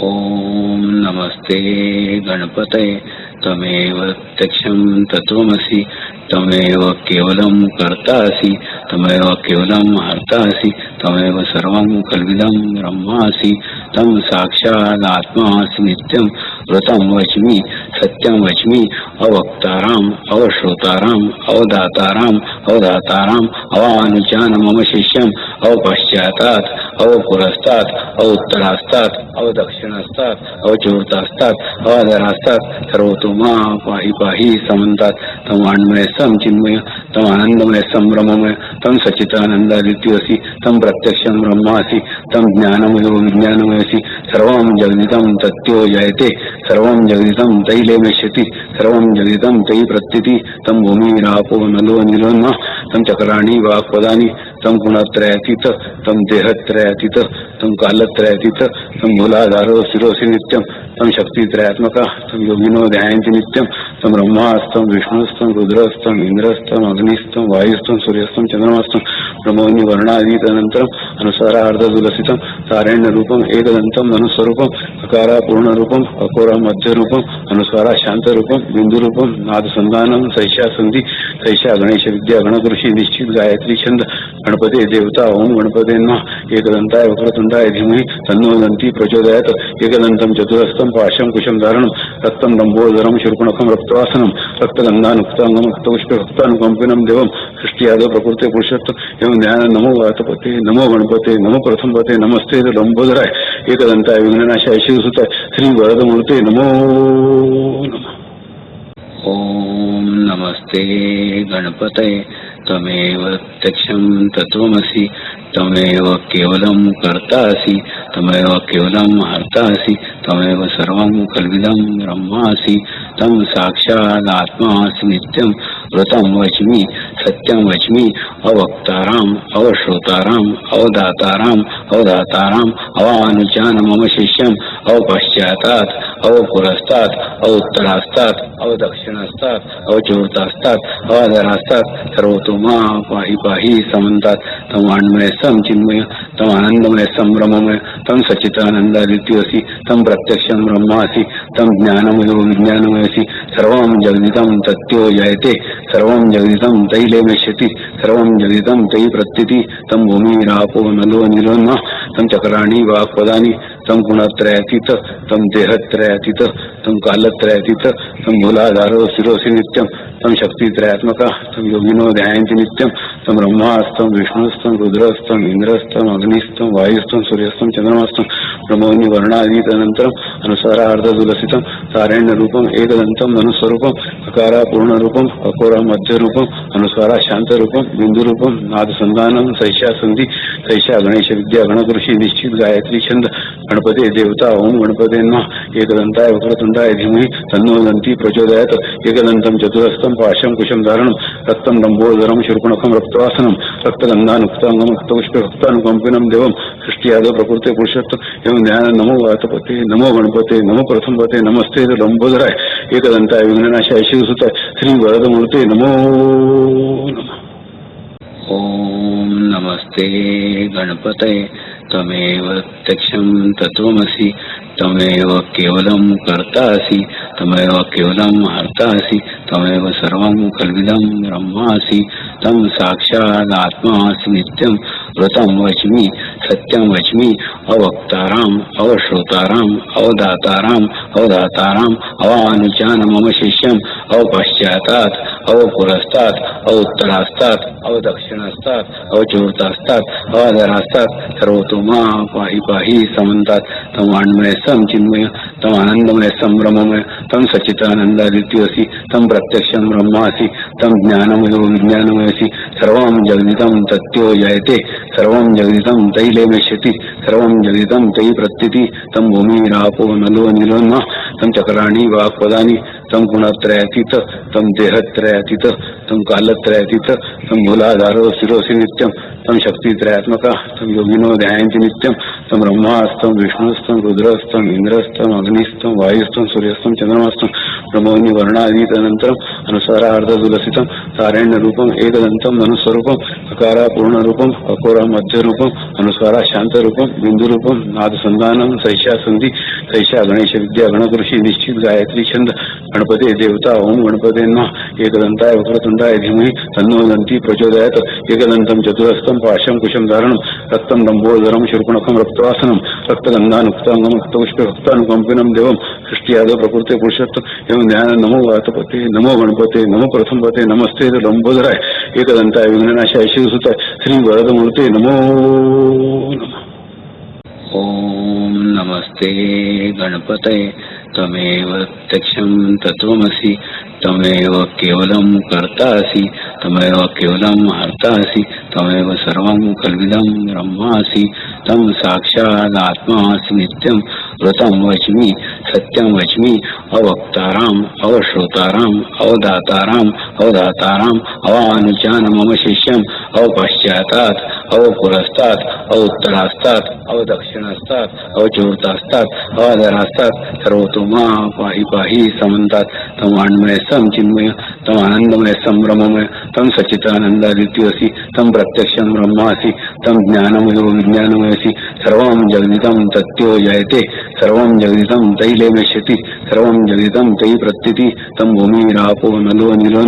ओम नमस्ते गणपतये तमेव प्रत्यक्षं तत्त्वमसि तमेव केवलं कर्तासि तमेव केवलं हर्तासि तमेव सर्वं कल्विदं ब्रह्मासि तं साक्षादात्मासि नित्यं व्रतं वच्मि सत्यं वच्मि अवक्ताराम् अवश्रोताराम् अवदाताराम् अवधाताराम् अवानुजान मम शिष्यम् अवपश्चातात् अवपुरस्तात् अवोत्तरास्तात् अवदक्षिणास्तात् अवचूर्तास्तात् अवादरास्तात् सर्वतो मां पाहि पाहि समन्तात् तम वाण्मय सम चिन्मय तम आनंदमय संभ्रममय तम सच्चिदानंदादित्यसि तम प्रत्यक्षं ब्रह्मासि तम ज्ञानमयो विज्ञानमयसि सर्वं जगदिदं तत्त्यो जायते सर्वं जगदिदं तैले नश्यति सर्वं जगदिदं तै प्रत्यति तम भूमिरापो नलो निलो तम चक्राणि वाक्पदानि तम गुणत्रयातीत तम देहत्रयातीत तम कालत्रयातीत तम मूलाधारो शिरोसि नित्यं तम शक्तित्रयात्मक तम योगिनो ध्यायन्ति नित्यं तम ब्रह्मास्तं विष्णुस्तं रुद्रस्तं इंद्रस्तं अग्निस्तं वायुस्तं सूर्यस्तं चंद्रमास्तं ब्रह्मोनि वर्णादीतनन्तरम् अनुसारार्धदुलसितं तारेण्य रूपम् एकदन्तं मनुस्वरूपम् अकारा पूर्ण रूपम् अकोरा मध्य रूपम् अनुस्वारा शांत रूपम् बिंदु रूपम् नाद संधानं सैषा संधि सैषा गणेश विद्या गणकृषि निश्चित गायत्री छंद गणपते देवता ओम गणपते नमः एकदन्ताय वक्रतुंडाय धीमहि तन्नो दन्ति प्रचोदयात् एकदन्तं चतुरस्तं पाशं कुशं धारणं रक्तं लंबोदरं शूर्पणखं रक्तवासनं रक्तगन्धानुक्तांगं रक्तपुष्पभक्तानुकंपिनं देवं सृष्टियादव प्रकृते पुरुषोत्तम एवं ध्यान नमो वातपते नमो गणपते नमो प्रथमपते नमस्ते लंबोदराय एकदन्ताय विघ्ननाशाय शिवसुताय श्री वरदमूर्ते नमो नमः। ओम नमस्ते गणपतये तमेव प्रत्यक्षं तत्त्वमसि तमेव केवलं कर्तासि तमेव केवलं हर्तासि तमेव सर्वं कल्विदं ब्रह्मासि तं साक्षादात्मासि नित्यं व्रतं वच्मि सत्यं वच्मि अवक्ताराम् अवश्रोताराम् अवदाताराम् अवधाताराम् अवानुजान मम शिष्यम् अवपश्चातात् अवपुरस्तात् अवोत्तरास्तात् अवदक्षिणास्तात् अवचूर्तास्तात् अवादरास्तात् सर्वतो मां पाहि पाहि समन्तात् तम वाण्मय सम चिन्मय तम आनंदमय संभ्रममय तम सच्चिदानंदादित्यसि तम प्रत्यक्षं ब्रह्मासि तम ज्ञानमयो विज्ञानमयसि सर्वं जगदिदं तत्त्यो जायते सर्वं जगदिदं तैले नश्यति सर्वं जगदिदं तै प्रत्यति तम भूमिरापो नलो निलो तम चक्राणि वाक्पदानि तम गुणत्रयातीत तम देहत्रयातीत तम कालत्रयातीत तम मूलाधारो शिरोसि नित्यं तम शक्तित्रयात्मक तम योगिनो ध्यायन्ति नित्यं तम ब्रह्मास्तं विष्णुस्तं रुद्रस्तं इंद्रस्तं अग्निस्तं वायुस्तं सूर्यस्तं चंद्रमास्तं ब्रह्मोनि वर्णादीतनन्तरम् अनुसारार्धदुलसितं तारेण्य रूपम् एकदन्तं मनुस्वरूपम् अकारा पूर्ण रूपम् अकोरा मध्य रूपम् अनुस्वारा शांत रूपम् बिंदु रूपम् नाद संधानं सैषा संधि सैषा गणेश विद्या गणकृषि निश्चित गायत्री छंद गणपते देवता ओम गणपते नमः एकदन्ताय वक्रतुंडाय धीमहि तन्नो दन्ति प्रचोदयात् एकदन्तं चतुरस्तं पाशं कुशं धारणं रक्तं लंबोदरं शूर्पणखं रक्तवासनं रक्तगन्धानुक्तांगं रक्तपुष्पभक्तानुकंपिनं देवं सृष्टियादव प्रकृते पुरुषोत्तम एवं ध्यान नमो वातपते नमो गणपते नमो प्रथमपते नमस्ते लंबोदराय एकदन्ताय विघ्ननाशाय शिवसुताय श्री वरदमूर्ते नमो नमः। ओम नमस्ते गणपतये तमेव प्रत्यक्षं तत्त्वमसि तमेव केवलं कर्तासि तमेव केवलं हर्तासि तमेव सर्वं कल्विदं ब्रह्मासि तं साक्षादात्मासि नित्यं व्रतं वच्मि सत्यं वच्मि अवक्ताराम् अवश्रोताराम् अवदाताराम् अवधाताराम् अवानुजान मम शिष्यम् अवपश्चातात् अवपुरस्तात् अवोत्तरास्तात् अवदक्षिणास्तात् अवचूर्तास्तात् अवादरास्तात् सर्वतो मां पाहि पाहि समन्तात् तम वाण्मय सम चिन्मय तम आनंदमय संभ्रममय तम सच्चिदानंदादित्यसि तम प्रत्यक्षं ब्रह्मासि तम ज्ञानमयो विज्ञानमयसि सर्वं जगदिदं तत्त्यो जायते सर्वं जगदिदं तैले नश्यति सर्वं जगदिदं तै प्रत्यति तम भूमिरापो नलो निलो तम चक्राणि वाक्पदानि तम गुणत्रयातीत तम देहत्रयातीत तं कालत्रयातीत तं मूलाधारो शिरोसि नित्यं तं शक्तित्रयात्मका तं योगिनो ध्यायन्ति नित्यं तं ब्रह्मास्तं विष्णुस्तं रुद्रस्तं इंद्रस्तं अग्निस्तं वायुस्तं सूर्यस्तं चंद्रमास्तं ब्रह्मोनि वर्णादीतनन्तरम् अनुसारार्धतुलसितं तारण्यरूपम् एकदन्तं मनुस्वरूपम् अकारा पूर्णरूपम् अकोरा मध्यरूपम् अनुस्वारा शान्तरूपम् बिन्दुरूपम् नादसन्धानं सैषा सन्धि सैषा गणेश विद्या गणकृषि निश्चित गायत्री छंद गणपते देवता ओम गणपते नमः एकदन्ताय वक्रतुण्डाय धीमहि तन्नो दन्ति प्रचोदयात् एकदन्तं चतुरस्तं पाशं कुशं धारणं रक्तं लम्बोदरं शूर्पणखं रक्तवासनं रक्तगन्धानुक्ताङ्गं रक्तपुष्पभक्तानुकम्पिनं देवं सृष्टियादौ प्रकृते पुरुषोत्तम एवं ध्यान नमो वातपते नमो गणपते नमो प्रथमपते नमस्ते लंबोदराय एकदन्ताय विघ्ननाशाय शिवसुताय श्री वरदमूर्ते नमो नमः। ओम नमस्ते गणपतये तमेव प्रत्यक्षं तत्त्वमसि तमेव केवलं कर्तासि तमेव केवलं हर्तासि तमेव सर्वं कल्विदं ब्रह्मासि तं साक्षादात्मासि नित्यं व्रतं वच्मि सत्यं वच्मि अवक्ताराम् अवश्रोताराम् अवदाताराम् अवधाताराम् अवानुजान मम शिष्यम् अवपश्चातात् अवपुरस्तात् अवोत्तरास्तात् अवदक्षिणास्तात् अवचोर्तास्तात् अवादरास्तात् सर्वतो मा पाहि पाहि समन्तात् तं वाण्मय सम चिन्मय तं आनंदमय संभ्रममय तं सच्चिदानन्दादित्यसि तं प्रत्यक्षं ब्रह्मासि तं ज्ञानमयो विज्ञानमयसि सर्वं जगदिदं तत्यो जयते सर्वं जगदिदं तैले नश्यति सर्वं जगदिदं तै प्रत्यति तं भूमिरापो नलो निलो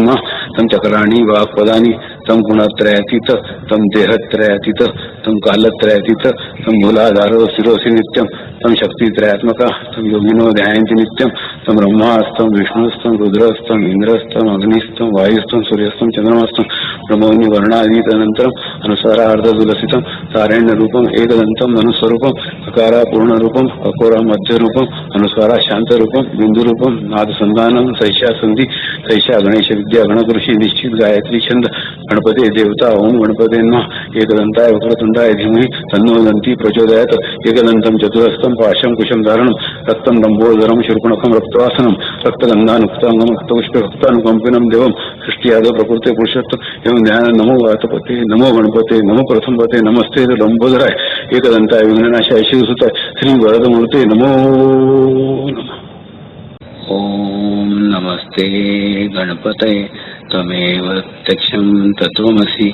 तं चक्राणि वाक्पदानि तं गुणत्रयातीत तं देहत्रयातीत तं कालत्रयातीत तं मूलाधारो शिरोसि नित्यं तं शक्तित्रयात्मका तं योगिनो ध्यायन्ति नित्यं तं ब्रह्मास्तं विष्णुस्तं रुद्रस्तं इंद्रस्तं अग्निस्तं वायुस्तं सूर्यस्तं चंद्रमास्तं ब्रह्मोनि वर्णादीतनन्तरम् अनुसारार्धतुलसितं तारण्यरूपम् एकदन्तं मनुस्वरूपम् अकारा पूर्णरूपम् अकोरा मध्यरूपम् अनुस्वारा शान्तरूपम् बिन्दुरूपम् नादसन्धानं सैषा सन्धि सैषा गणेश विद्या गणकृषि निश्चित गायत्री छंद गणपते देवता ओम गणपते नमः एकदन्ताय वक्रतुण्डाय धीमहि तन्नो दन्ति प्रचोदयात् एकदन्तं चतुरस्तं पाशं कुशं धारणं रक्तं लम्बोदरं शूर्पणखं रक्तवासनं रक्तगन्धानुक्ताङ्गं रक्तपुष्पभक्तानुकम्पिनं देवं सृष्टियादौ प्रकृते पुरुषोत्तम एवं ध्यान नमो वातपते नमो गणपते नमो प्रथमपते नमस्ते लंबोदराय एकदन्ताय विघ्ननाशाय शिवसुताय श्री वरदमूर्ते नमो नमः। ओम नमस्ते गणपतये तमेव प्रत्यक्षं तत्त्वमसि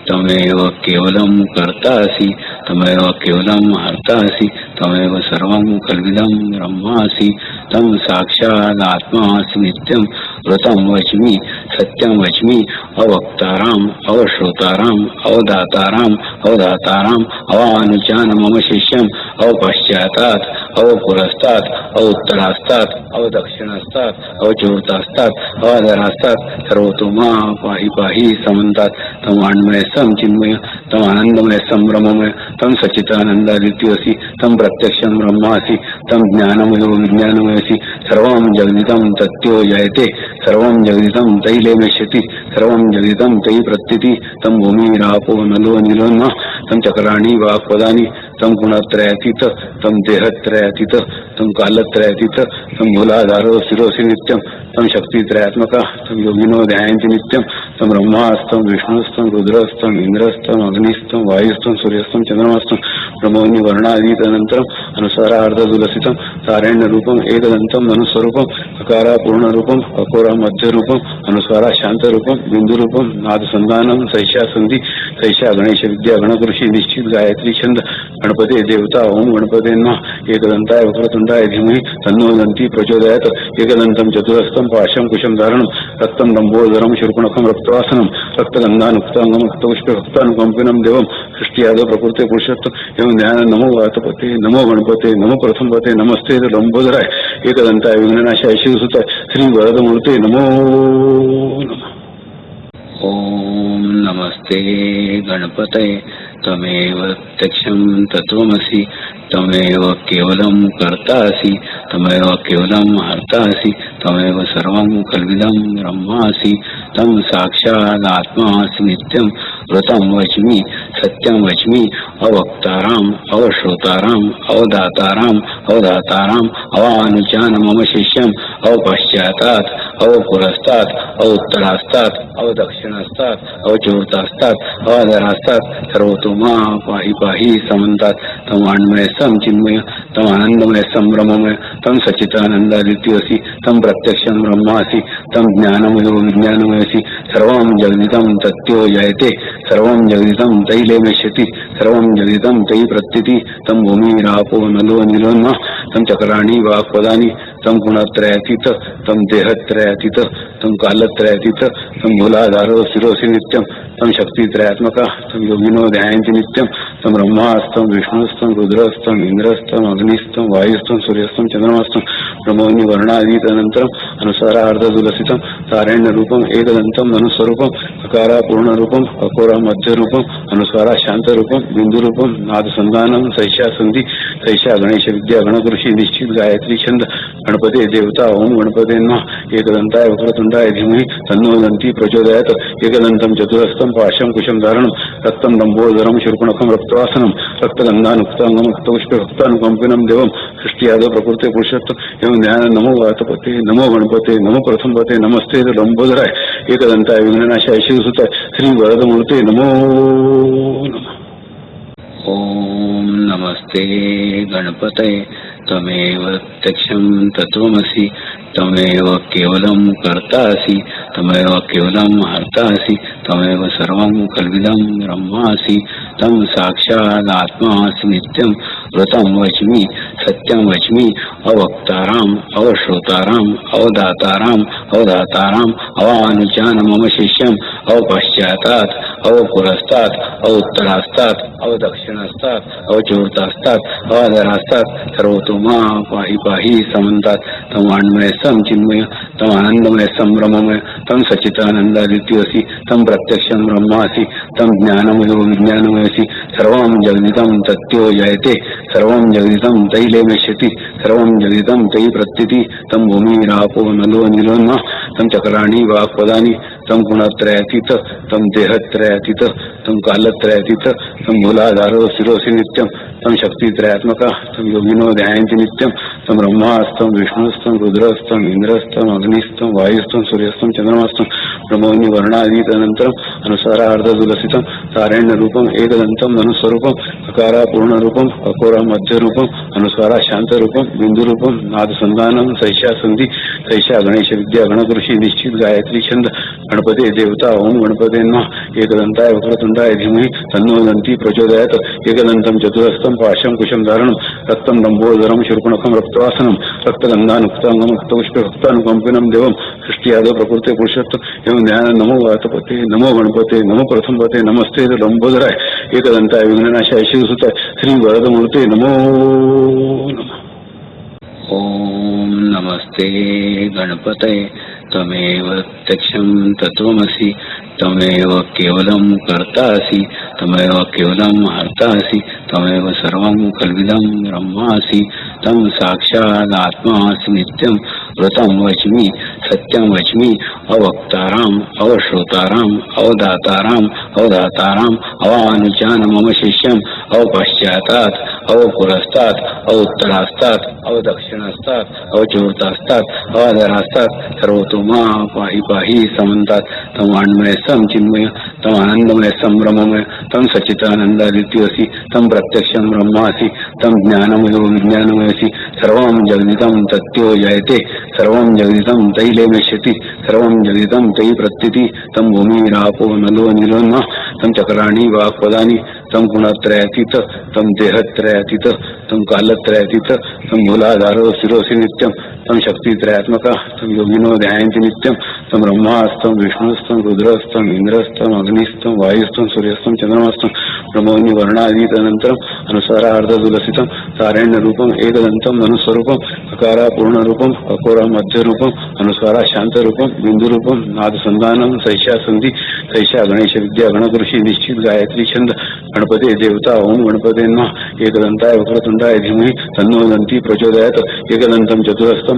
तमेव केवलं कर्तासि तमेव केवलं हर्तासि तमेव सर्वं कल्विदं ब्रह्मासि तं साक्षादात्मासि नित्यं व्रतं वच्मि सत्यं वच्मि अवक्ताराम् अवश्रोताराम् अवदाताराम् अवधाताराम् अवानुजान मम शिष्यम् अवपश्चातात् अवपुरस्तात् अवोत्तरास्तात् अवदक्षिणास्तात् अवचोर्तास्तात् अवादरास्तात् सर्वतो मा पाहि पाहि समन्तात् तं वाण्मय सम चिन्मय तं आनंदमय संभ्रममय तं सच्चिदानन्दादित्यसि तं प्रत्यक्षं ब्रह्मासि तं ज्ञानमयो विज्ञानमयसि सर्वं जगदिदं तत्यो जयते सर्वं जगदिदं तैले नश्यति सर्वं जगदिदं तै प्रत्यति तं भूमिरापो नलो निलो तं चक्राणि वाक्पदानि तं गुणत्रयातीत तं देहत्रयातीत तं कालत्रयातीत तं मूलाधारो शिरोसि नित्यं तं शक्तित्रयात्मका तं योगिनो ध्यायन्ति नित्यं तं ब्रह्मास्तं विष्णुस्तं रुद्रस्तं इंद्रस्तं अग्निस्तं वायुस्तं सूर्यस्तं चंद्रमास्तं ब्रह्मोनि वर्णादीतनन्तरम् अनुसारार्धतुलसितं तारण्यरूपम् एकदन्तं मनुस्वरूपम् अकारा पूर्णरूपम् अकोरा मध्यरूपम् अनुस्वारा शान्तरूपम् बिन्दुरूपम् नादसन्धानं सैषा सन्धि सैषा गणेश विद्या गणकृषि निश्चित गायत्री छंद गणपते देवता ओम गणपते नमः एकदन्ताय वक्रतुण्डाय धीमहि तन्नो दन्ति प्रचोदयात् एकदन्तं चतुरस्तं पाशं कुशं धारणं रक्तं लम्बोदरं शूर्पणखं रक्तवासनं रक्तगन्धानुक्ताङ्गं रक्तपुष्पभक्तानुकम्पिनं देवं सृष्टियादौ प्रकृते पुरुषोत्तम एवं ध्यान नमो वातपते नमो गणपते नमो प्रथमपते नमस्ते लंबोदराय एकदन्ताय विघ्ननाशाय शिवसुताय श्री वरदमूर्ते नमो नमः। ओम नमस्ते गणपतये तमेव प्रत्यक्षं तत्त्वमसि तमेव केवलं कर्तासि तमेव केवलं हर्तासि तमेव सर्वं कल्विदं ब्रह्मासि तं साक्षादात्मासि नित्यं ऋतं वच्मि सत्यं वच्मि अवक्ताराम अवश्रोताराम अवदाताराम अवधाताराम अवानुजान मम शिष्यम अवपश्चातात् अवपुरस्तात् अवोत्तरास्तात् अवदक्षिणास्तात् अवचूर्तास्तात् अवाधरास्तात् सर्वतो मां पाहि पाहि समन्तात् तम अन्मय सम चिन्मय तम आनंदमय संभ्रममय तम सच्चिदानंदादित्यसि तम प्रत्यक्षं ब्रह्मासि तम ज्ञानमयो विज्ञानमयसि सर्वं जगदिदं तत्यो जयते सर्वं जगदिदं तैलेमेष्यति सर्वं जगदिदं तै प्रत्यति तम भूमिरापो नलो निलोन्मा तम चक्राणि वाक्पदानि तम गुणत्रयातीत तम देहत्रयातीत तम कालत्रयातीत तम मूलाधारो शिरोसि नित्यं तम शक्तित्रयात्मक तम योगिनो ध्यायन्ति नित्यं तम ब्रह्मास्तं विष्णुस्तं रुद्रस्तं इंद्रस्तं अग्निस्तं वायुस्तं सूर्यस्तं चंद्रमास्तं ब्रह्मोनि वर्णादीतनन्तरम् अनुसारार्धदुलसितं तारण्य रूपम एकदन्तं मनुस्वरूपम अकारा पूर्ण रूपम अकोरा मध्य रूपम अनुस्वारा शांत रूपम बिंदु रूपम नाद संधानम सैषा संधि सैषा गणेश विद्या गणकृषि निश्चित गायत्री छंद गणपते देवता ओम गणपते नमः एकदंताय वक्रतुंडाय धीमहि तन्नो दन्ति प्रचोदयात् एकदन्तं चतुरस्तं पाशं कुशं धारणं रक्तं लंबोदरं शूर्पणखं रक्तवासनं रक्तगन्धानुक्तांगं रक्तपुष्पभक्तानुकंपिनं देवं सृष्टियादव प्रकृते पुरुषोत्तम एवं ध्यान नमो वातपते नमो गणपते नमो प्रथमपते नमस्ते लंबोदराय एकदंताय विघ्ननाशाय शिवसुताय श्री वरदमूर्ते नमो नमः। ओम नमस्ते गणपतये तमेव प्रत्यक्षं तत्त्वमसि तमेव केवलं कर्तासि तमेव केवलं हर्तासि तमेव सर्वं कल्विदं ब्रह्मासि तं साक्षादात्मासि नित्यं ऋतं वच्मि सत्यं वच्मि अवक्ताराम अवश्रोताराम अवदाताराम अवधाताराम अवानुजान मम शिष्यम अवपश्चातात् अवपुरस्तात् अवोत्तरास्तात् अवदक्षिणास्तात् अवचूर्तास्तात् अवाधरास्तात् सर्वतो मां पाहि पाहि समन्तात् तम अन्मय सम चिन्मय तम आनंदमय संभ्रममय तम सच्चिदानंदादित्यसि तम प्रत्यक्षं ब्रह्मासि तम ज्ञानमयो विज्ञानमयसि सर्वं जगदिदं तत्यो जयते सर्वं जगदिदं तैलेमेष्यति सर्वं जगदिदं तै प्रत्यति तम भूमिरापो नलो निलोन्मा तम चक्राणि वाक्पदानि तम गुणत्रयातीत तम देहत्रयातीत तम कालत्रयातीत तम मूलाधारो शिरोसि नित्यं तम शक्तित्रयात्मक तम योगिनो ध्यायन्ति नित्यं तम ब्रह्मास्तं विष्णुस्तं रुद्रस्तं इंद्रस्तं अग्निस्तं वायुस्तं सूर्यस्तं चंद्रमास्तं ब्रह्मोनि वर्णादीतनन्तरम् अनुसारार्धदुलसितं तारण्य रूपम एकदन्तं मनुस्वरूपम अकारा पूर्ण रूपम अकोरा मध्य रूपम अनुस्वारा शांत रूपम बिंदु रूपम नाद संधानम सैषा संधि सैषा गणेश विद्या गणकृषि निश्चित गायत्री छंद गणपते देवता ओम गणपते नमः एकदंताय वक्रतुंडाय धीमहि तन्नो दन्ति प्रचोदयात् एकदन्तं चतुरस्तं पाशं कुशं धारणं रक्तं लंबोदरं शूर्पणखं रक्तवासनं रक्तगन्धानुक्तांगं रक्तपुष्पभक्तानुकंपिनं देवं सृष्टियादव प्रकृते पुरुषोत्तम एवं ध्यान नमो वातपते नमो गणपते नमो प्रथमपते नमस्ते लंबोदराय एकदंताय विघ्ननाशाय शिवसुताय श्री वरदमूर्ते नमो नमः। ओम नमस्ते गणपतये तमेव प्रत्यक्षं तत्त्वमसि तमेव केवलं कर्तासि तमेव केवलं हर्तासि तमेव सर्वं कल्विदं ब्रह्मासि तं साक्षादात्मासि नित्यं ऋतं वच्मि सत्यं वच्मि अवक्ताराम अवश्रोताराम अवदाताराम अवधाताराम अवानुजान मम शिष्यम अवपश्चातात् अवपुरस्तात् अवोत्तरास्तात् अवदक्षिणास्तात् अवचूर्तास्तात् अवाधरास्तात् सर्वतो मां पाहि पाहि समन्तात् तम अन्मय सम चिन्मय तम आनंदमय संभ्रममय तम सच्चिदानंदादित्यसि तम प्रत्यक्षं ब्रह्मासि तम ज्ञानमयो विज्ञानमयसि सर्वं जगदिदं तत्यो जयते सर्वं जगदिदं तैलेमेष्यति सर्वं जगदिदं तै प्रत्यति तम भूमिरापो नलो निलोन्मा तम चक्राणि वाक्पदानि तम गुणत्रयातीत तम देहत्रयातीत तम कालत्रयातीत तम मूलाधारो शिरोसि नित्यं तम शक्तित्रयात्मक तम योगिनो ध्यायन्ति नित्यं तम ब्रह्मास्तं विष्णुस्तं रुद्रस्तं इंद्रस्तं अग्निस्तं वायुस्तं सूर्यस्तं चंद्रमास्तं ब्रह्मोनि वर्णादीतनन्तरम् अनुसारार्धदुलसितं तारण्य रूपम एकदन्तं मनुस्वरूपम अकारा पूर्ण रूपम अकोरा मध्य रूपम अनुस्वारा शांत रूपम बिंदु रूपम नाद संधानम सैषा संधि सैषा गणेश विद्या गणकृषि निश्चित गायत्री छंद गणपते देवता ओम गणपते नमः एकदंताय वक्रतुंडाय धीमहि तन्नो दन्ति प्रचोदयात् एकदन्तं चतुरस्तं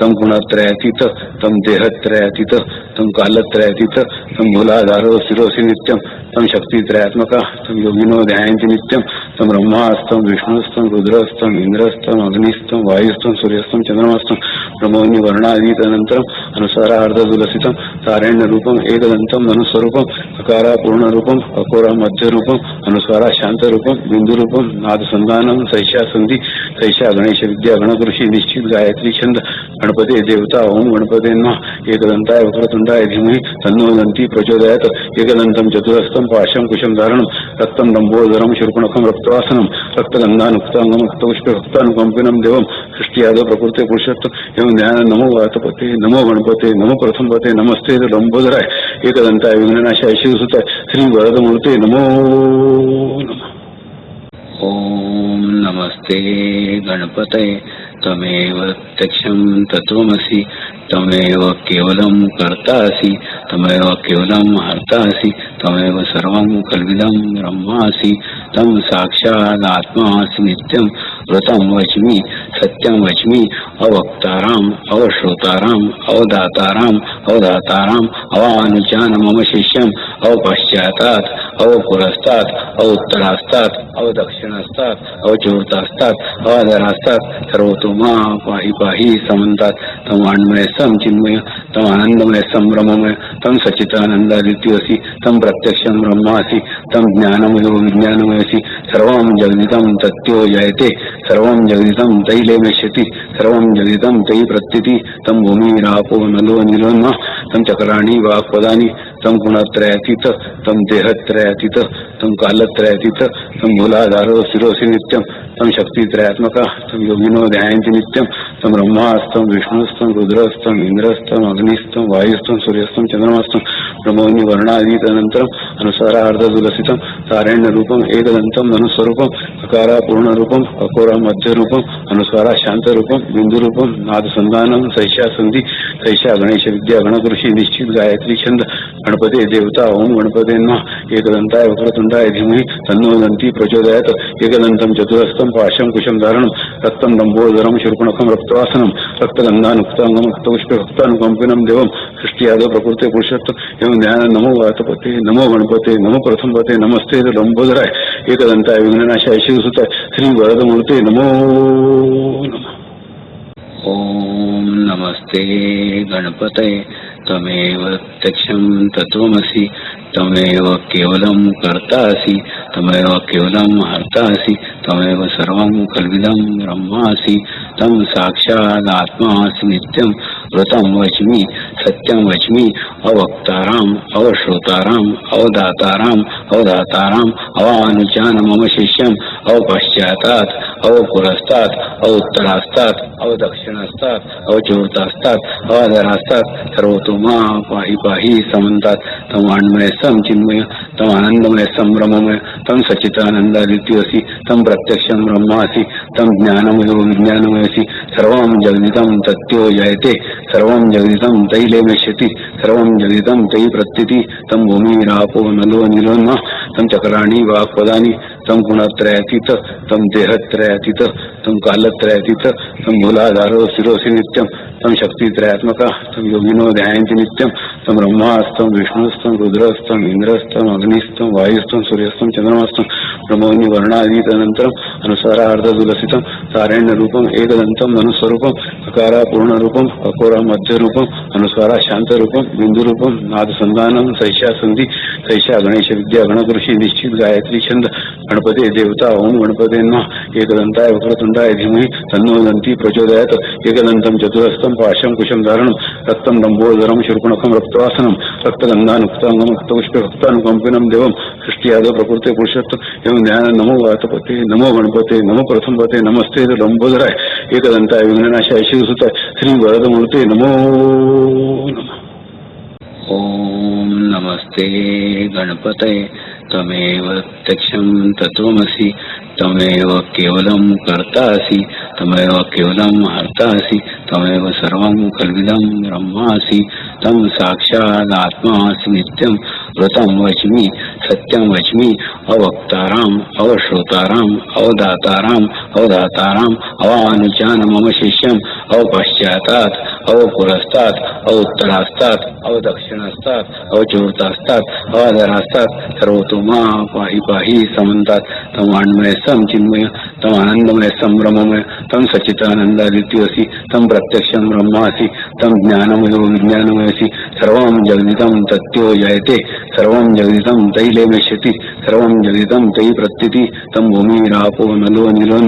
तं गुणत्रयातीत तं देहत्रयातीत तं कालत्रयातीत तं मूलाधारो शिरोसि नित्यं तं शक्तित्रयात्मक तं योगिनो ध्यायन्ति नित्यं तं ब्रह्मास्तं विष्णुस्तं रुद्रस्तं इंद्रस्तं अग्निस्तं वायुस्तं सूर्यस्तं चंद्रमस्तं ब्रह्मोनि वर्णादीतनन्तरम् अनुसारार्धदुलसितं तारण्यरूपम् एकदन्तं मनुस्वरूपं अकारा पूर्णरूपं अकोरा मध्यरूपं अनुसारा शान्तरूपं बिन्दुरूपं नादसन्धानं सैषा सन्धि सैषा गणेश विद्या गणकृषि निश्चित गायत्री छंद गणपते देवता ओम गणपते नमः एकदंताय वक्रतुंडाय धीमहि तन्नो दन्ति प्रचोदयात् एकदन्तं चतुरस्तं पाशं कुशं धारणं रक्तं लंबोदरं शूर्पणखं रक्तवासनं रक्तगन्धानुक्ताङ्गं रक्तपुष्पभक्तानुकम्पिनं देवं सृष्टियादौ प्रकृते पुरुषोत्तम एवं ध्यान नमो वातपते नमो गणपते नमो प्रथमपते नमस्ते लंबोदराय एकदंताय विघ्ननाशाय शिवसुताय श्री वरदमूर्ते नमो नमः। ओम नमस्ते गणपतये त्वमेव प्रत्यक्षं तत्त्वमसि त्वमेव केवलं कर्तासि त्वमेव केवलं हर्तासि त्वमेव सर्वं कल्विदं ब्रह्मासि तं साक्षादात्मासि नित्यं वृतं वच्मि सत्यं वच्मि अवक्ताराम् अवश्रोताराम् अवदाताराम् अवधाताराम् अवानुजान मम शिष्यम् अवपश्चातात् अवपुरस्तात् अवोत्तरास्तात् अवदक्षिणास्तात् अवचूर्तास्तात् अवादरास्तात् सर्वतो मा पाहि पाहि समन्तात् तम अन्मय सम चिन्मय तम आनंदमय संभ्रममय तम सच्चिदानंदादित्यसि तम प्रत्यक्षं ब्रह्मासि तम ज्ञानमयो विज्ञानमयसि सर्वं जगदिदं तत्यो जयते सर्वं जगदिदं तैले नश्यति सर्वं जगदिदं तै प्रत्यति तम भूमिरापो नलो नीलो नमः तम चक्राणि वाक्पदानि तं गुणत्रयातीत तं देहत्रयातीत तं कालत्रयातीत तं मूलाधारो शिरोसि नित्यं तं शक्तित्रयात्मक तं योगिनो ध्यायन्ति नित्यं तं ब्रह्मास्तं विष्णुस्तं रुद्रस्तं इंद्रस्तं अग्निस्तं वायुस्तं सूर्यस्तं चंद्रमास्तं ब्रह्मोनि वर्णादीतनन्तरम् अनुसारार्धतुलसितं तारण्यरूपम् एकदन्तं मनुस्वरूपम् अकारा पूर्णरूपम् अकोरा मध्यरूपम् अनुस्वारा शान्तरूपम् बिन्दुरूपम् नादसन्धानं सैषा सन्धि सैषा गणेश विद्या गणकृषि निश्चित गायत्री छंद गणपते देवता ओम गणपते नमः एकदन्ताय वक्रतुण्डाय धीमहि तन्नो दन्ति प्रचोदयात् एकदन्तं चतुरस्तं पाशं कुशं धारणं रक्तं लम्बोदरं शूर्पणखं रक्तवासनं रक्तगन्धानुक्ताङ्गं रक्तपुष्पभक्तानुकम्पिनं देवं सृष्टियादौ प्रकृते पुरुषोत्तम एवं ध्यान नमो वातपते नमो गणपते नमो प्रथमपते नमस्ते लंबोदराय एकदन्ताय विघ्ननाशाय शिवसुताय श्री वरदमूर्ते नमो नमः। ओम नमस्ते गणपते तमेव प्रत्यक्षं तत्त्वमसि तमेव केवलं कर्तासि तमेव केवलं हर्तासि तमेव सर्वं कल्विदं ब्रह्मासि तं साक्षादात्मासि नित्यं ऋतं वच्मि सत्यं वच्मि अवक्ताराम् अवश्रोताराम् अवदाताराम् अवधाताराम् अवानुचान मम शिष्यम् अवपश्चातात् अवपुरस्तात् अवोत्तरास्तात् अवदक्षिणास्तात् अवचोर्तास्तात् अवादरास्तात् सर्वतो मां पाहि पाहि समन्तात् तं वाङ्मयस्थं चिन्मय तं आनन्दमय संभ्रममय तं सच्चिदानन्दादित्यसि तं प्रत्यक्षं ब्रह्मासि तं ज्ञानमयो विज्ञानमयसि सर्वं जगदिदं तत्त्यो जायते सर्वं जगदिदं तैले नश्यति सर्वं जगदिदं तै प्रत्यति तं भूमिरापो नलो निलो तं चक्राणि वाक्पदानि तं गुणत्रयातीत तं देहत्रयातीत तं कालत्रयातीत तं मूलाधारो शिरोसि नित्यं तं शक्तित्रयात्मक तं योगिनो ध्यायन्ति नित्यं तं ब्रह्मास्तं विष्णुस्तं रुद्रस्तं इंद्रस्तं अग्निस्तं वायुस्तं सूर्यस्तं चंद्रमास्तं ब्रह्मोनि वर्णादीतनन्तरम् अनुसारार्धतुलसितं तारण्यरूपम् एकदन्तं मनुस्वरूपम् अकारा पूर्णरूपम् अकोरा मध्यरूपम् अनुस्वारा शान्तरूपम् बिन्दुरूपम् नादसन्धानं सैषा सन्धि सैषा गणेश विद्या गणकृषि निश्चित गायत्री छंद गणपते देवता ओम गणपते नमः एकदन्ताय वक्रतुण्डाय धीमहि तन्नो दन्ति प्रचोदयात् एकदन्तं चतुरस्तं पाशं कुशं धारणं रक्तं लम्बोदरं शूर्पणखं रक्तवासनं रक्तगन्धानुक्ताङ्गं रक्तपुष्पभक्तानुकम्पिनं देवं सृष्टियादौ प्रकृते पुरुषोत्तम एवं ध्यान नमो वातपते नमो गणपते नमो प्रथमपते नमस्ते लंबोदराय एकदन्ताय विघ्ननाशाय शिवसुताय श्री वरदमूर्ते नमो नमः। ओम नमस्ते गणपते तमेव प्रत्यक्षं तत्त्वमसि तमेव केवलं कर्तासि तमेव केवलं हर्तासि तमेव सर्वं कल्विदं ब्रह्मासि तं साक्षादात्मासि नित्यं ऋतं वच्मि सत्यं वच्मि अवक्ताराम् अवश्रोताराम् अवदाताराम् अवधाताराम् अवानुचान मम शिष्यम् अवपश्चातात् अवपुरस्तात् अवोत्तरास्तात् अवदक्षिणास्तात् अवचोर्तास्तात् अवादरास्तात् सर्वतो मां पाहि पाहि समन्तात् तं वाङ्मयस्थं चिन्मय तं आनन्दमय संभ्रममय तं सच्चिदानन्दादित्यसि तं प्रत्यक्षं ब्रह्मासि तं ज्ञानमयो विज्ञानमयसि सर्वं जगदिदं तत्त्यो जायते सर्वं जगदिदं तैले नश्यति सर्वं जगदिदं तै प्रत्यति तं भूमिरापो नलो निलो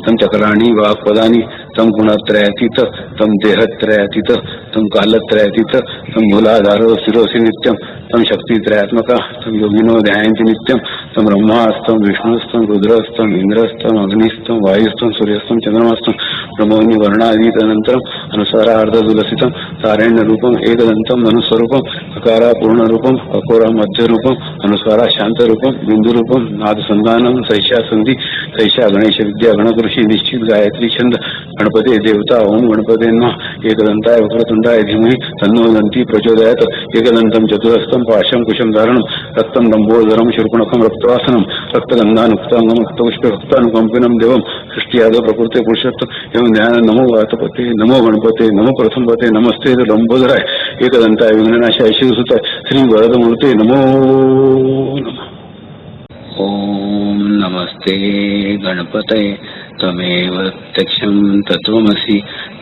तं चक्राणि वाक्पदानि तं गुणत्रयातीत तं देहत्रयातीत तं कालत्रयातीत तं मूलाधारो शिरोसि नित्यं तं शक्तित्रयात्मक तं योगिनो ध्यायन्ति नित्यं तं ब्रह्मास्तं विष्णुस्तं रुद्रस्तं इंद्रस्तं अग्निस्तं वायुस्तं सूर्यस्तं चंद्रमास्तं ब्रह्मोनि वर्णादीतनन्तरम् अनुसारार्धतुलसितं तारण्यरूपम् एकदन्तं मनुस्वरूपम् अकारा पूर्णरूपम् अकोरा मध्यरूपम् अनुस्वारा शान्तरूपम् बिन्दुरूपम् नादसन्धानं सैषा सन्धि सैषा गणेश विद्या गणकृषि निश्चित गायत्री छंद गणपते देवता ओम गणपते नमः एकदन्ताय वक्रतुण्डाय धीमहि तन्नो दन्ति प्रचोदयात् एकदन्तं चतुरस्तं पाशं कुशं धारणं रक्तं लम्बोदरं शूर्पणखं रक्तवासनं रक्तगन्धानुक्ताङ्गं रक्तपुष्पभक्तानुकम्पिनं देवं सृष्टियादौ प्रकृते पुरुषोत्तम एवं ध्यान नमो वातपते नमो गणपते नमो प्रथमपते नमस्ते लंबोदराय एकदन्ताय विघ्ननाशाय शिवसुताय श्री वरदमूर्ते नमो नमः। ओम नमस्ते गणपते तमेव प्रत्यक्षं तत्त्वमसि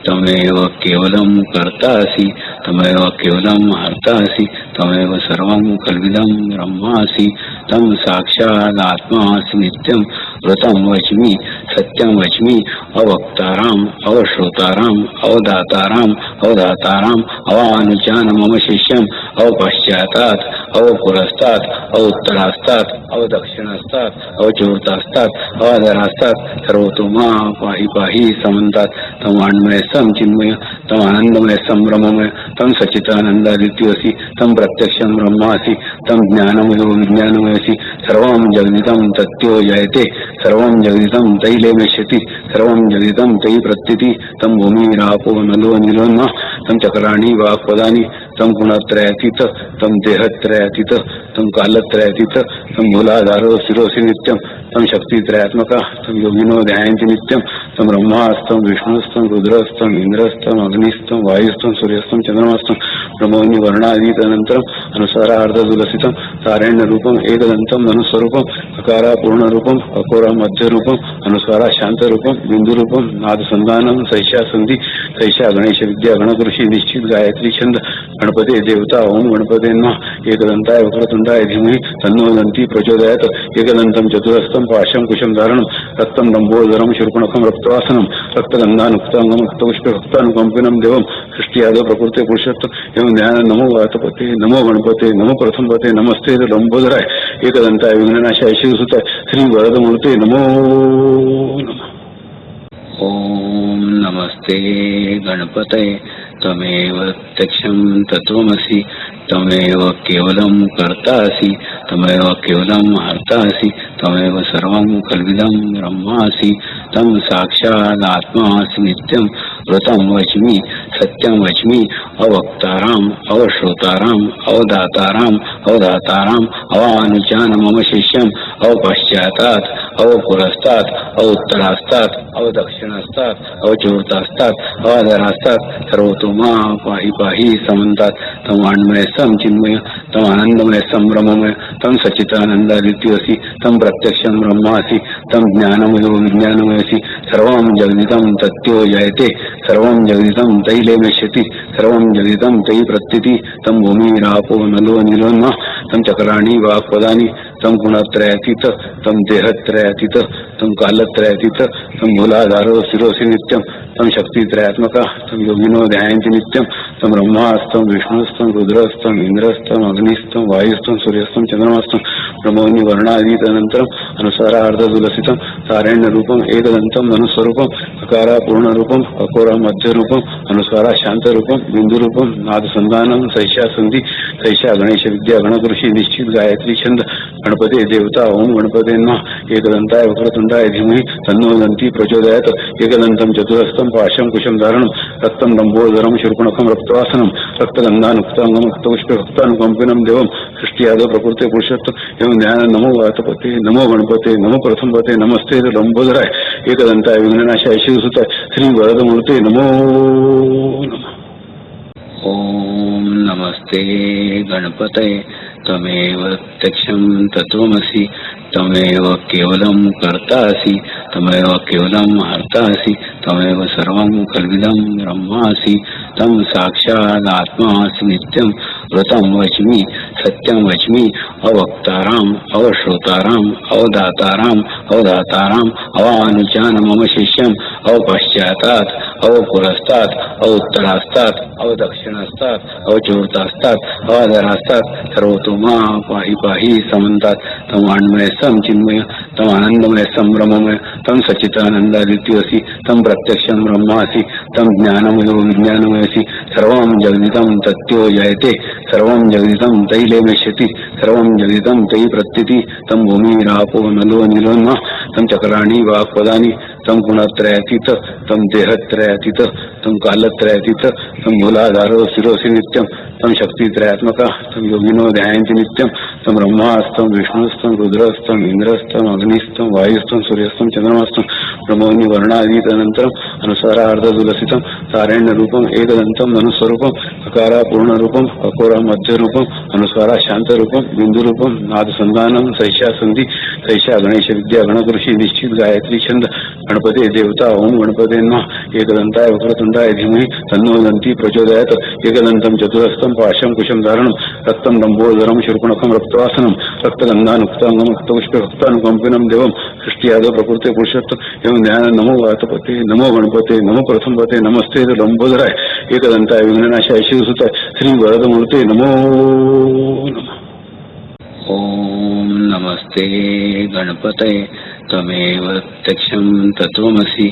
तमेव केवलं कर्तासि तमेव केवलं हर्तासि तमेव सर्वं खल्विदं ब्रह्मासि तं साक्षादात्मासि नित्यं व्रतं वच्मि सत्यं वच्मि अवक्ताराम् अवश्रोताराम् अवदाताराम् अवधाताराम् अवानुजान मम शिष्यम् अवपश्चातात् अवपुरस्तात् अवोत्तरास्तात् अवदक्षिणास्तात् अवचूर्तास्तात् अवादरास्तात् सर्वतो मां पाहि पाहि समन्तात् तमान्मय सम चिन्मय तम आनंदमय संभ्रममय तम सच्चिदानंदादित्यसि तम प्रत्यक्षं ब्रह्मासि तम ज्ञानमयो विज्ञानमयसि सर्वं जगदिदं तत्यो जयते सर्वं जगदिदं तैलेमेष्यति सर्वं जगदिदं तै प्रत्यति तम भूमिरापो नलो निलो तम चक्राणि वाक्पदानि तम गुणत्रयातीत तम देहत्रयातीत तम कालत्रयातीत तम मूलाधारो शिरोसि नित्यं तम शक्तित्रयात्मक तम योगिनो ध्यायन्ति नित्यं तम ब्रह्मास्तं विष्णुस्तं रुद्रस्तं इंद्रस्तं अग्निस्तं वायुस्तं सूर्यस्तं चंद्रमस्तं ब्रह्मोनि वर्णादीतनन्तरम् अनुसारार्धदुलसितं तारण्य रूपम एकदन्तं मनुस्वरूपम अकारा पूर्ण रूपम अकोरा मध्य रूपम अनुसारा शांत रूपम बिंदु रूपम नाद संधानम सैषा संधि सैषा गणेश विद्या गणकृषि निश्चित गायत्री छंद गणपते देवता ओम गणपते नमः एकदन्ताय वक्रतुंडाय धीमहि तन्नो दन्ति प्रचोदयात् एकदन्तं चतुरस्तं पाशं कुशं धारणं रक्तं लंबोदरं शूर्पणखं रक्तवासनं रक्तगन्धानुक्तांगं रक्तपुष्पभक्तानुकंपिनं देवं सृष्टियादव प्रकृते पुरुषोत्तम एवं ध्यान नमो वातपते नमो गणपते नमो प्रथमपते नमस्ते लंबोदराय एकदन्ताय विघ्ननाशाय शिवसुताय श्री वरदमूर्ते नमो नमः। ओम नमस्ते गणपते तमेव प्रत्यक्षं तत्त्वमसि तमेव केवलं कर्तासि तमेव केवलं हर्तासि तमेव सर्वं खल्विदं ब्रह्मासि तं साक्षादात्मासि नित्यं व्रतं वच्मि सत्यं वच्मि अवक्ताराम् अवश्रोताराम् अवदाताराम् अवधाताराम् अवानुजान मम शिष्यम् अवपश्चातात् अवपुरस्तात् अवोत्तरास्तात् अवदक्षिणास्तात् अवचूर्तास्तात् अवादरास्तात् सर्वतो मां पाहि पाहि समन्तात् तमान्मय सम चिन्मय तम आनंदमय संभ्रममय तम सच्चिदानंदादित्यसि तम प्रत्यक्षं ब्रह्मासि तम ज्ञानमयो विज्ञानमयसि सर्वं जगदिदं तत्यो जयते सर्वं जगदिदं तैलेमेष्यति सर्वं जगदिदं तै प्रत्यति तम भूमिरापो नलो निलो तम चक्राणि वाक्पदानि तम गुणत्रयातीत तम देहत्रयातीत तम कालत्रयातीत तम मूलाधारो शिरोसि नित्यं तम शक्तित्रयात्मक तम योगिनो ध्यायन्ति नित्यं तम ब्रह्मास्तं विष्णुस्तं रुद्रस्तं इंद्रस्तं अग्निस्तं वायुस्तं सूर्यस्तं चंद्रमस्तं ब्रह्मोनि वर्णादीतनन्तरम् अनुसारार्धदुलसितं तारण्य रूपम एकदन्तं मनुस्वरूपम अकारा पूर्ण रूपम अकोरा मध्य रूपम अनुसारा शांत रूपम बिंदु रूपम नाद संधानम सैषा संधि सैषा गणेश विद्या गणकृषि निश्चित गायत्री छंद गणपते देवता ओम गणपते नमः एकदन्ताय वक्रतुंडाय धीमहि तन्नो दन्ति प्रचोदयात् एकदन्तं चतुरस्तं पाशं कुशं धारणं रक्तं लंबोदरं शूर्पणखं रक्तवासनं रक्तगन्धानुक्तांगं रक्तपुष्पभक्तानुकंपिनं देवं सृष्टियादव प्रकृते पुरुषोत्तम एवं ध्यान नमो वातपते नमो गणपते नमो प्रथमपते नमस्ते लंबोदराय एकदन्ताय विघ्ननाशाय शिवसुताय श्री वरदमूर्ते नमो नमः। ओम नमस्ते गणपते तमेव प्रत्यक्षं तत्त्वमसि तमेव केवलं कर्तासि तमेव केवलं हर्तासि तमेव सर्वं खल्विदं ब्रह्मासि तं साक्षादात्मासि नित्यं व्रतं वच्मि सत्यं वच्मि अवक्ताराम् अवश्रोताराम् अवदाताराम् अवधाताराम् अवानुजान मम शिष्यम् अवपश्चातात् अवपुरस्तात् अवोत्तरास्तात् अवदक्षिणास्तात् अवचूर्तास्तात् अवादरास्तात् सर्वतो मां पाहि पाहि समन्तात् तमान्मय सम चिन्मय तम आनंदमय संभ्रममय तम सच्चिदानंदादित्यसि तम प्रत्यक्षं ब्रह्मासि तम ज्ञानमयो विज्ञानमयसि सर्वं जगदिदं तत्यो जयते सर्वं जगदिदं तैलेमेष्यति सर्वं जगदिदं तै प्रत्यति तम भूमिरापो नलो निलो तम चक्राणि वाक्पदानि तम गुणत्रयातीत तम देहत्रयातीत तम कालत्रयातीत तम मूलाधारो शिरोसि नित्यं तम शक्तित्रयात्मक तम योगिनो ध्यायन्ति नित्यं तम ब्रह्मास्तं विष्णुस्तं रुद्रस्तं इंद्रस्तं अग्निस्तं वायुस्तं सूर्यस्तं चंद्रमस्तं ब्रह्मोनि वर्णादीतनन्तरम् अनुसारार्धदुलसितं तारण्य रूपम एकदन्तं मनुस्वरूपम अकारा पूर्ण रूपम अकोरा मध्य रूपम अनुसारा शांत रूपम बिंदु रूपम नाद संधानम सैषा संधि सैषा गणेश विद्या गणकृषि निश्चित गायत्री छंद गणपते देवता ओम गणपते नमः एकदन्ताय वक्रतुंडाय वक्रतुंडाय धीमहि तन्नो दन्ती प्रचोदयात् एकदन्तं चतुरस्तं पाशं कुशं धारणं रक्तं लम्बोदरं शूर्पणखं रक्तवासनं रक्तगन्धानुक्ताङ्गं रक्तपुष्पभक्तानुकम्पिनं देवं सृष्टियादौ प्रकृते पुरुषोत्तम एवं ध्यान नमो वातपते नमो गणपते नमो प्रथमपते नमस्ते लंबोदराय एकदंताय विघ्ननाशाय शिवसुताय श्री वरदमूर्ते नमो नमः. ओम नमस्ते गणपतये तमेव प्रत्यक्षं तत्त्वमसि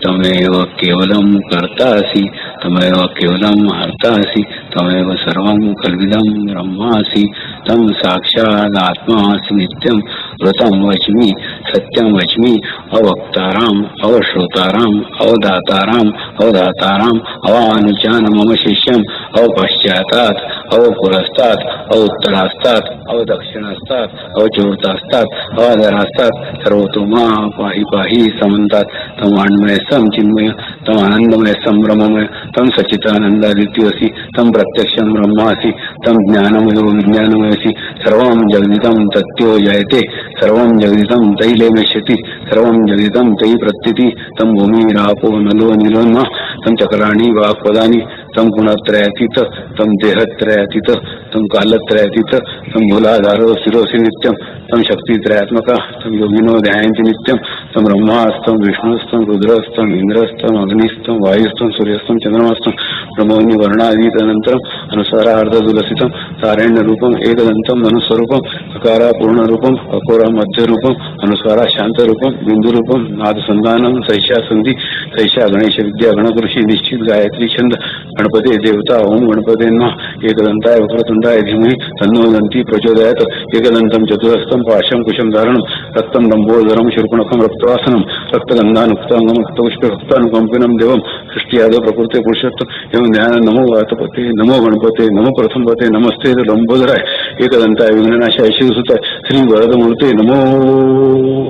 तमेव केवलं कर्तासि तमेव केवलं हर्तासि तमेव सर्वं कल्विदं ब्रह्मासि तं साक्षादात्मासि नित्यं ऋतं वच्मि सत्यं वच्मि अवक्ताराम अवश्रोताराम अवदाताराम अवधाताराम अवानुचान मम शिष्यम अवपश्चातात् अवपुरस्तात् अवोत्तरास्तात् अवदक्षिणास्तात् अवचोर्तास्तात् अवादरास्तात् सर्वतोमा पाहि पाहि समन्तात् तम अन्मय सम चिन्मय तम आनंदमय संभ्रममय तम सच्चिदानंदादित्यसि तम प्रत्यक्षं ब्रह्मासि तम ज्ञानमयो विज्ञानमयसि सर्वं जगदिदं तत्यो जायते सर्वं जगदिदं तैले नश्यति सर्वं जगदिदं तै प्रत्यति तम भूमिरापो नलो निलोन्मा तम चक्राणि वाक्पदानि तम गुणत्रयातीत तम देहत्रयातीत तम कालत्रयातीत तम मूलाधारो शिरोसि नित्यं तम शक्तित्रयात्मक तम योगिनो ध्यायन्ति नित्यं तम ब्रह्मास्तं विष्णुस्तं रुद्रस्तं इंद्रस्तं अग्निस्तं वायुस्तं सूर्यस्तं चंद्रमास्तं ब्रह्मोनि वर्णादीत अनंतरम अनुसारार्धदुलसितं तारण्य रूपम एकदंतम मनुस्वरूपम अकारा पूर्ण रूपम अकोरा मध्य रूपम अनुस्वारा शांत रूपम बिंदु रूपम नाद संधानम सैषा संधि सैषा गणेश विद्या गणकृषि निश्चित गायत्री छंद गणपते देवता ओम गणपते नमः एकदंताय वक्रतुंडाय धीमहि तन्नो दन्ती प्रचोदयात् एकदंतं चतुरस्तं पाशं कुशं धारणं रक्तं लम्बोदरं शूर्पणखं रक्तवासनं रक्तगन्धानुक्ताङ्गं रक्तपुष्पभक्तानुकम्पिनं देवं सृष्टियादौ प्रकृते पुरुषोत्तम एवं ध्यान नमो वातपते नमो गणपते नमो प्रथमपते नमस्ते लंबोदराय एकदंताय विघ्ननाशाय शिवसुताय श्री वरदमूर्ते नमो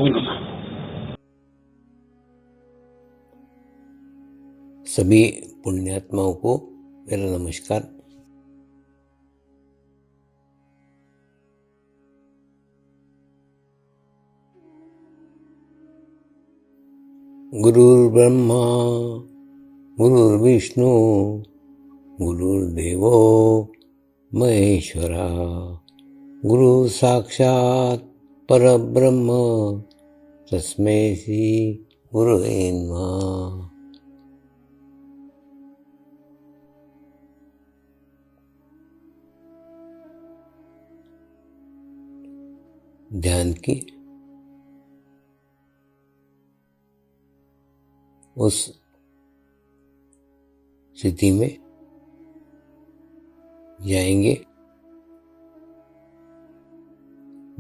नमः. सभी पुण्यात्माओं को मेरा नमस्कार. गुरुर्ब्रह्मा गुरुर्विष्णू गुरुर्देवो महेश्वरा गुरु साक्षात परब्रह्म तस्मै श्री गुरुवे नमः. ध्यान की उस स्थिति में जाएंगे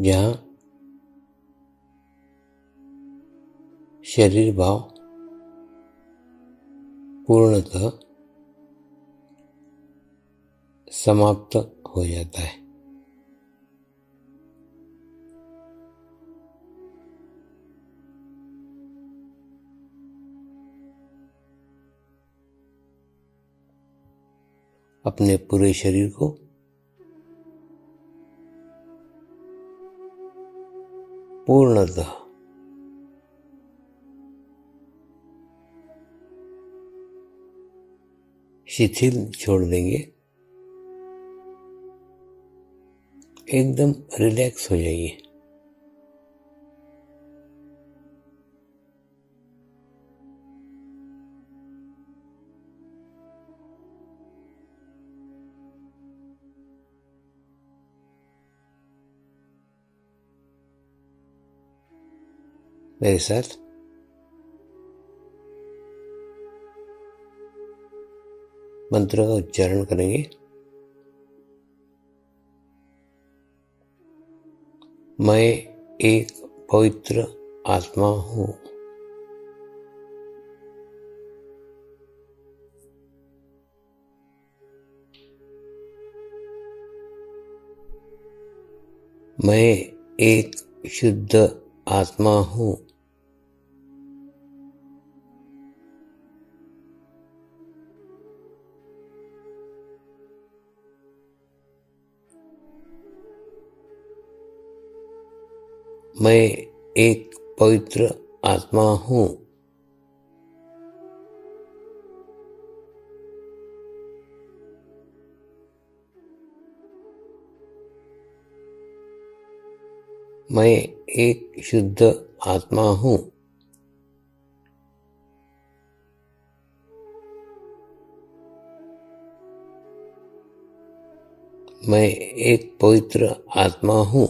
जहाँ शरीर भाव पूर्णतः समाप्त हो जाता है. अपने पूरे शरीर को पूर्णतः शिथिल छोड़ देंगे. एकदम रिलैक्स हो जाइए. मेरे साथ मंत्र का उच्चारण करेंगे. मैं एक पवित्र आत्मा हूँ. मैं एक शुद्ध आत्मा हूँ. मैं एक पवित्र आत्मा हूँ. मैं एक शुद्ध आत्मा हूँ। मैं एक पवित्र आत्मा हूँ।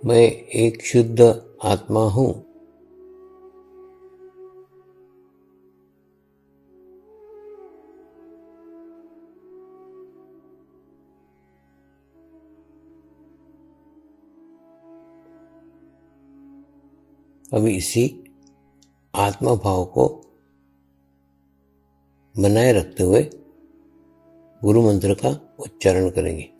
मैं एक शुद्ध आत्मा हूँ। अभी इसी आत्मा भाव को बनाए रखते हुए गुरु मंत्र का उच्चारण करेंगे।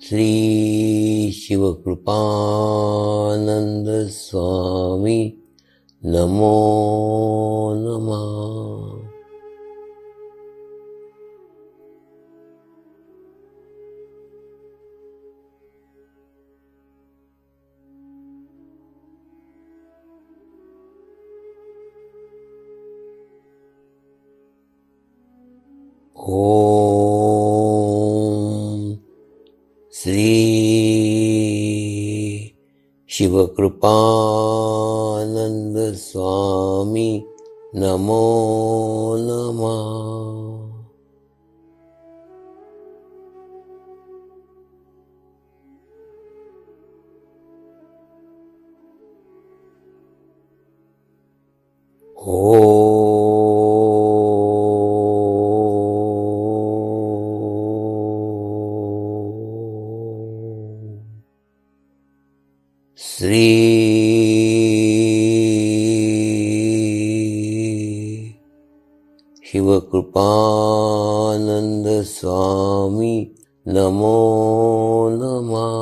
श्री शिवकृपानंद स्वामी नमो नमः। ओम श्री शिवकृपानंद स्वामी नमो नमः। श्री शिवकृपानंद स्वामी नमो नमः।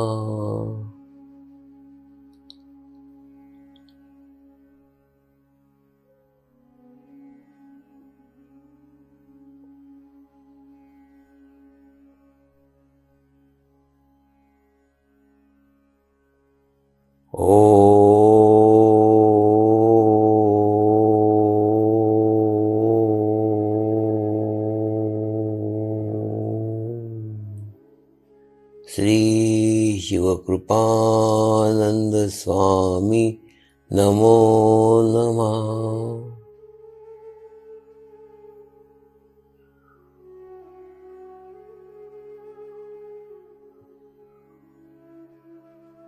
श्री शिवकृपानंद स्वामी नमो नमः।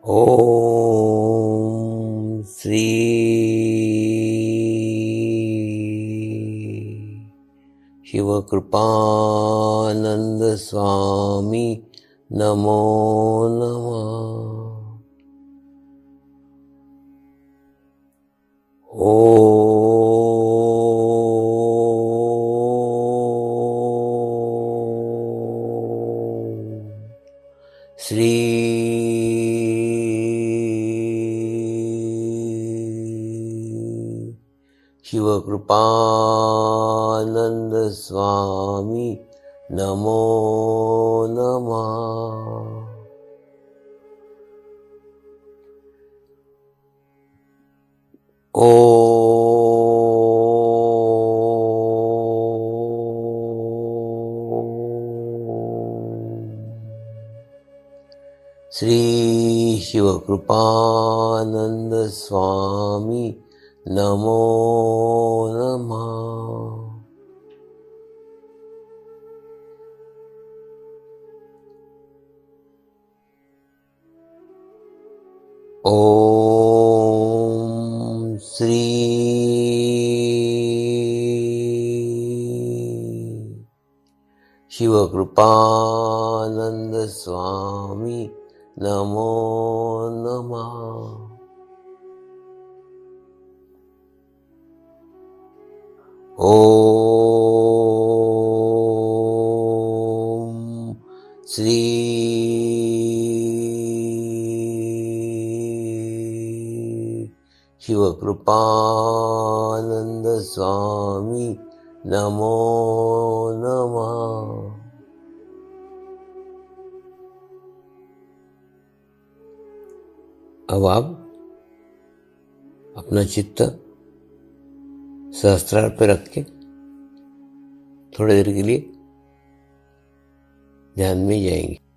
ओम श्री शिवकृपानंद स्वामी नमो नमः। श्री शिवकृपानंद स्वामी नमो नमः। श्री शिवकृपानंद स्वामी नमो नमः। ओम श्री शिवकृपानंद स्वामी नमो नमः। ओम श्री शिवकृपानंद स्वामी नमो नमः। अब आप अपना चित्त सहस्त्रार पर रख के थोड़ी देर के लिए ध्यान में जाएंगे।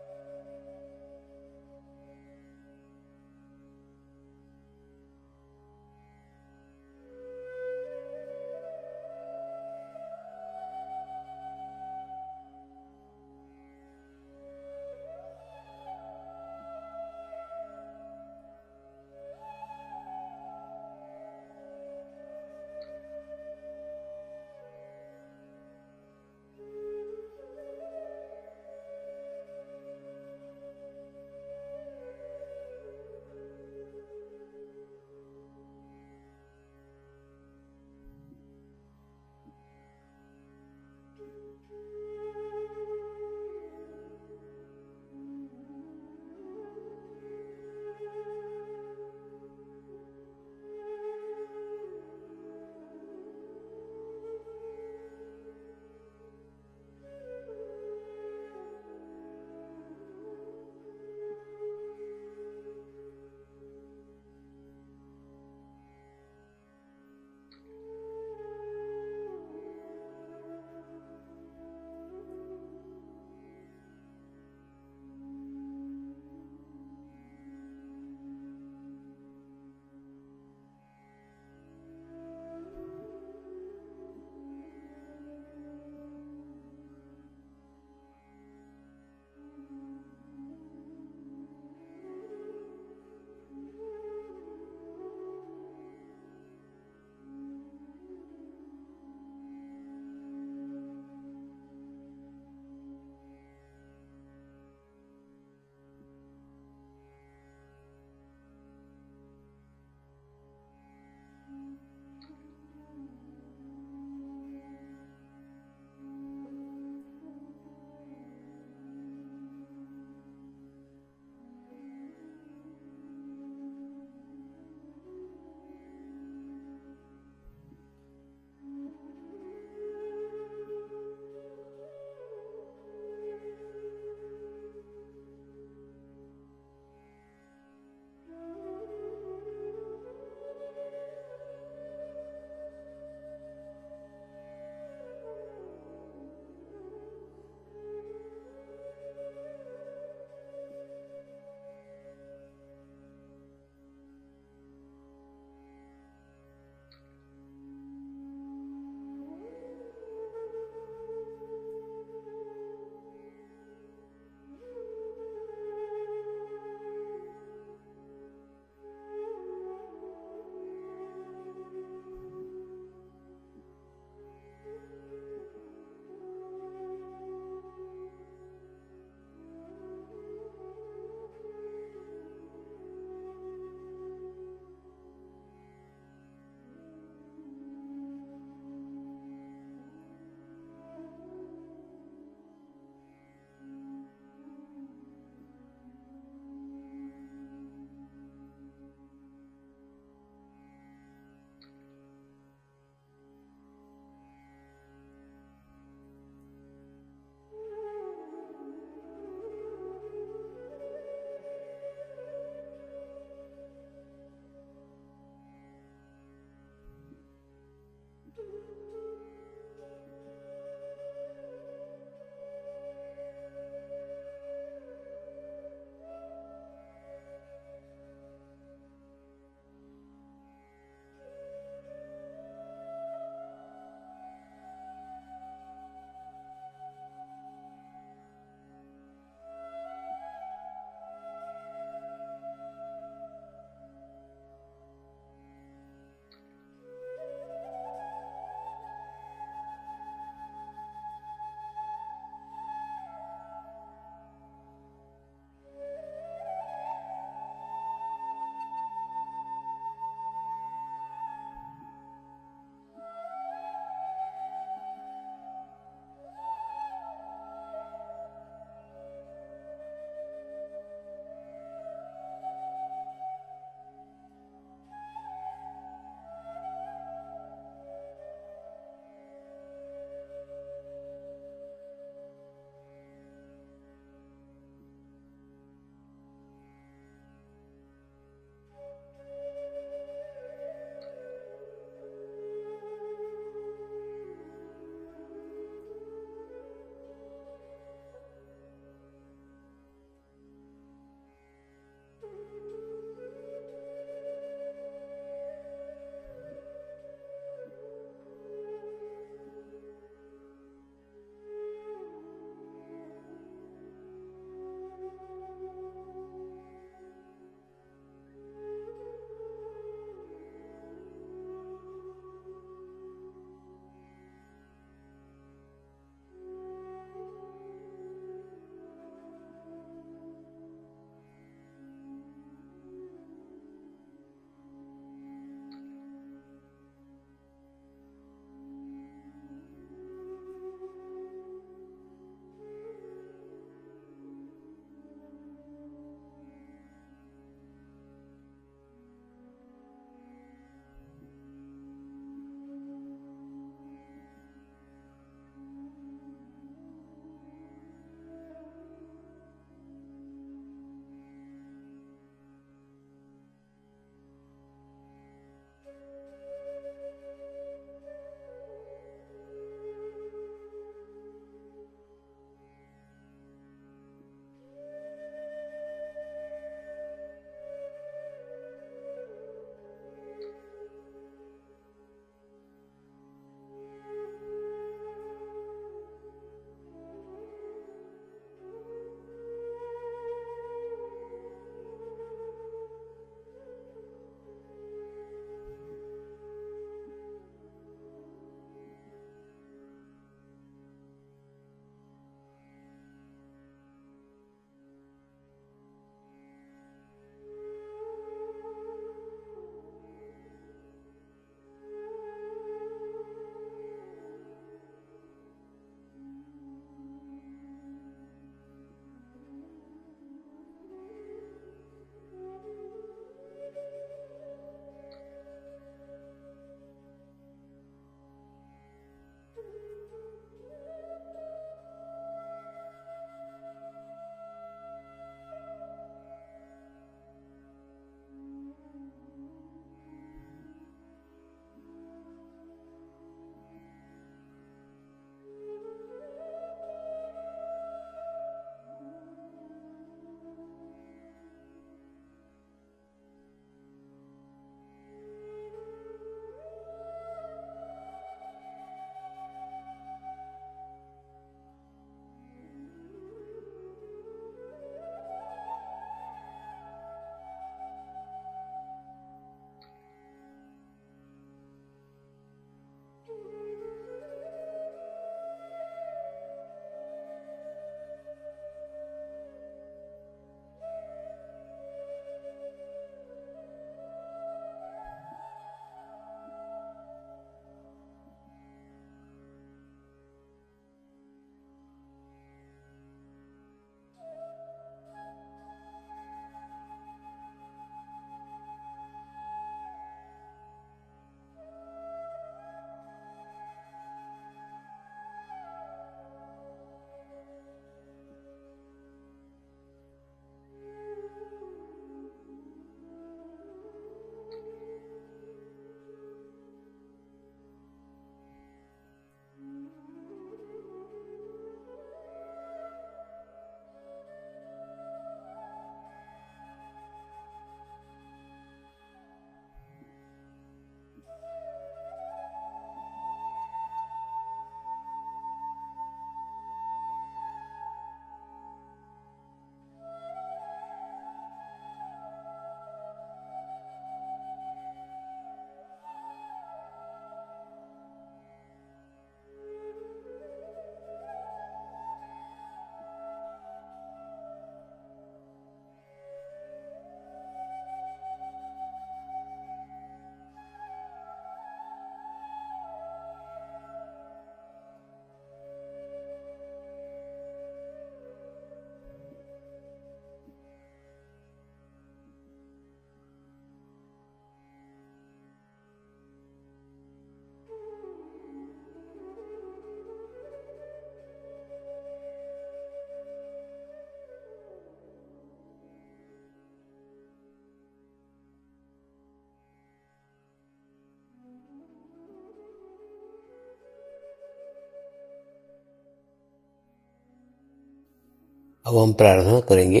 अब हम प्रार्थना करेंगे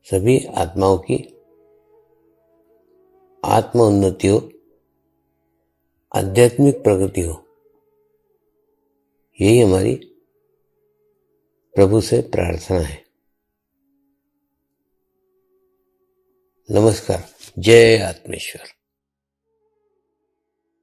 सभी आत्माओं की आत्म उन्नति हो, आध्यात्मिक प्रगति हो। यही हमारी प्रभु से प्रार्थना है। नमस्कार। जय आत्मेश्वर।